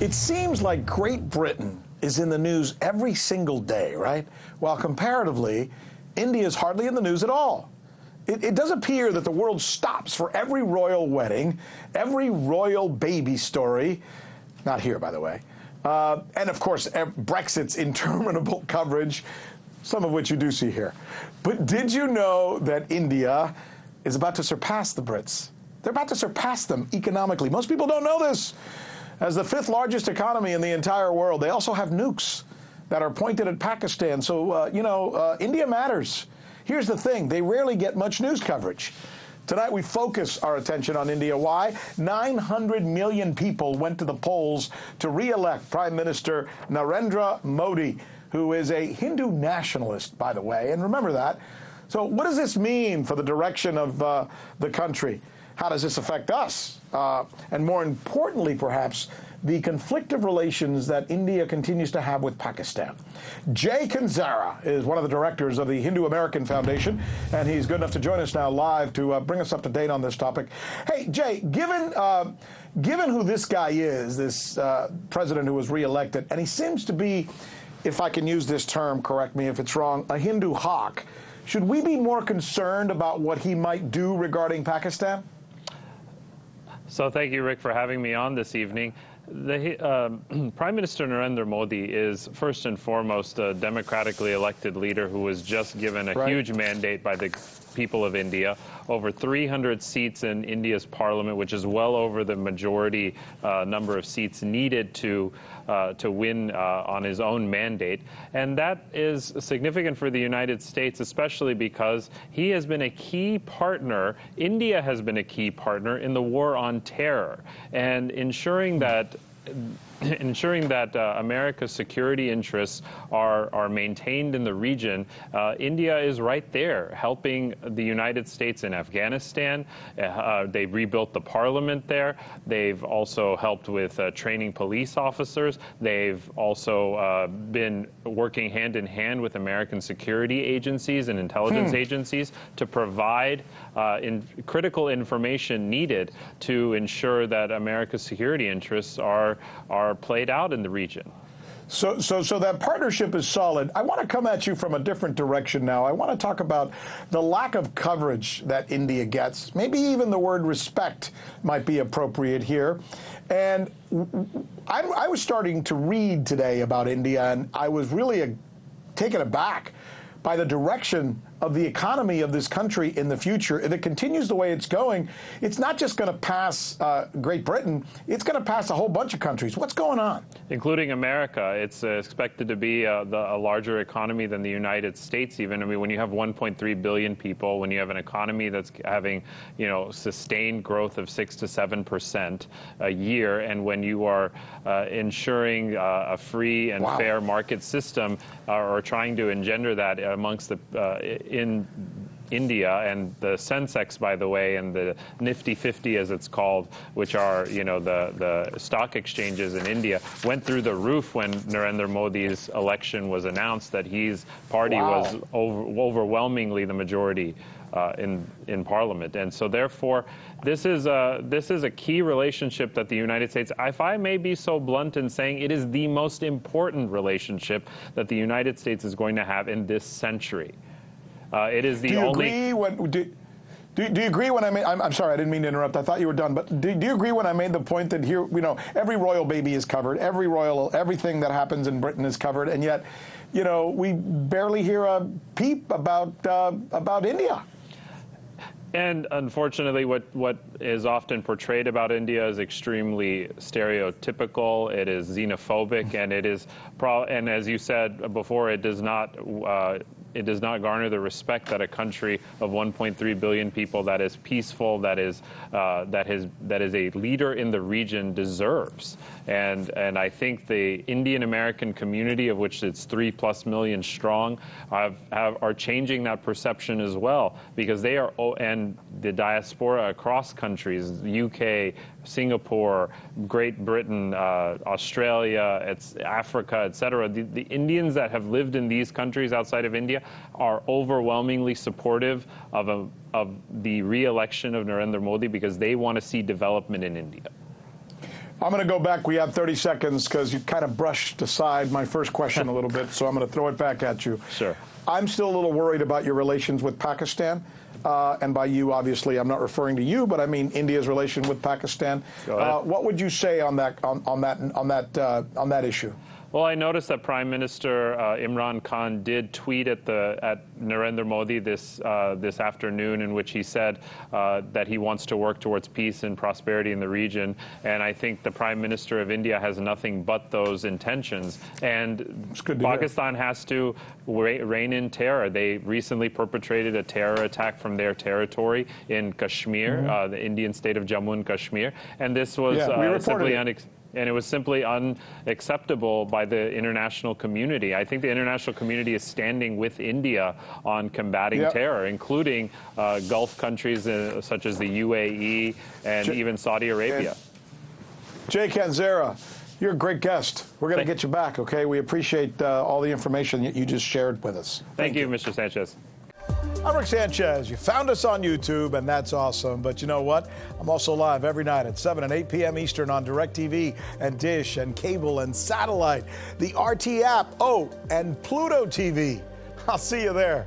It seems like Great Britain is in the news every single day, right? While comparatively, India is hardly in the news at all. It does appear that the world stops for every royal wedding, every royal baby story, not here, by the way, and of course, Brexit's interminable coverage, some of which you do see here. But did you know that India is about to surpass the Brits? They're about to surpass them economically. Most people don't know this. As the 5th largest economy in the entire world, they also have nukes that are pointed at Pakistan. So, India matters. Here's the thing. They rarely get much news coverage. Tonight, we focus our attention on India. Why? 900 million people went to the polls to re-elect Prime Minister Narendra Modi, who is a Hindu nationalist, by the way. And remember that. So what does this mean for the direction of the country? How does this affect us? And more importantly, perhaps, the conflictive relations that India continues to have with Pakistan. Jay Kanzara is one of the directors of the Hindu American Foundation, and he's good enough to join us now live to bring us up to date on this topic. Hey, Jay, given who this guy is, this president who was reelected, and he seems to be, if I can use this term, correct me if it's wrong, a Hindu hawk, should we be more concerned about what he might do regarding Pakistan? So thank you, Rick, for having me on this evening. Prime Minister Narendra Modi is first and foremost a democratically elected leader who was just given a huge mandate by the people of India, over 300 seats in India's parliament, which is well over the majority number of seats needed to win on his own mandate. And that is significant for the United States, especially because he has been a key partner, India has been a key partner in the war on terror, and ensuring that America's security interests are maintained in the region. India is right there helping the United States in Afghanistan. They've rebuilt the parliament there. They've also helped with training police officers. They've also been working hand in hand with American security agencies and intelligence agencies to provide critical information needed to ensure that America's security interests are played out in the region. So that partnership is solid. I want to come at you from a different direction now. I want to talk about the lack of coverage that India gets. Maybe even the word respect might be appropriate here. And I was starting to read today about India, and I was really taken aback by the direction of the economy of this country in the future. If it continues the way it's going, it's not just going to pass Great Britain, it's going to pass a whole bunch of countries. What's going on? Including America. It's expected to be a larger economy than the United States even. I mean, when you have 1.3 billion people, when you have an economy that's having, sustained growth of 6 to 7% a year, and when you are ensuring a free and fair market system, or trying to engender that amongst in India, and the Sensex, by the way, and the Nifty 50, as it's called, which are, the stock exchanges in India, went through the roof when Narendra Modi's election was announced, that his party was overwhelmingly the majority in Parliament. And so therefore, this is a key relationship that the United States, if I may be so blunt in saying, it is the most important relationship that the United States is going to have in this century. It is the only... Do you agree when I made... I'm sorry, I didn't mean to interrupt. I thought you were done. But do you agree when I made the point that here, every royal baby is covered, everything that happens in Britain is covered, and yet, we barely hear a peep about India. And unfortunately, what is often portrayed about India is extremely stereotypical. It is xenophobic, and it is, and as you said before, it does not garner the respect that a country of 1.3 billion people that is peaceful, that is a leader in the region deserves. And I think the Indian American community, of which it's 3+ million strong, are changing that perception as well, because they are, and the diaspora across countries, UK, Singapore, Great Britain, Australia, Africa, etc. The Indians that have lived in these countries outside of India are overwhelmingly supportive of the re-election of Narendra Modi, because they want to see development in India. I'm going to go back. We have 30 seconds because you kind of brushed aside my first question a little bit, so I'm going to throw it back at you. Sure. I'm still a little worried about your relations with Pakistan. And by you, obviously, I'm not referring to you, but I mean India's relation with Pakistan. What would you say on that issue? Well, I noticed that Prime Minister Imran Khan did tweet at Narendra Modi this afternoon, in which he said that he wants to work towards peace and prosperity in the region. And I think the Prime Minister of India has nothing but those intentions. And Pakistan has to rein in terror. They recently perpetrated a terror attack from their territory in Kashmir, the Indian state of Jammu and Kashmir. And this was simply and it was simply unacceptable by the international community. I think the international community is standing with India on combating terror, including Gulf countries such as the UAE and even Saudi Arabia. Jay Canzera, you're a great guest. We're going to get you back, okay? We appreciate all the information that you just shared with us. Thank you, Mr. Sanchez. I'm Rick Sanchez. You found us on YouTube, and that's awesome. But you know what? I'm also live every night at 7 and 8 p.m. Eastern on DirecTV and Dish and cable and satellite, the RT app, and Pluto TV. I'll see you there.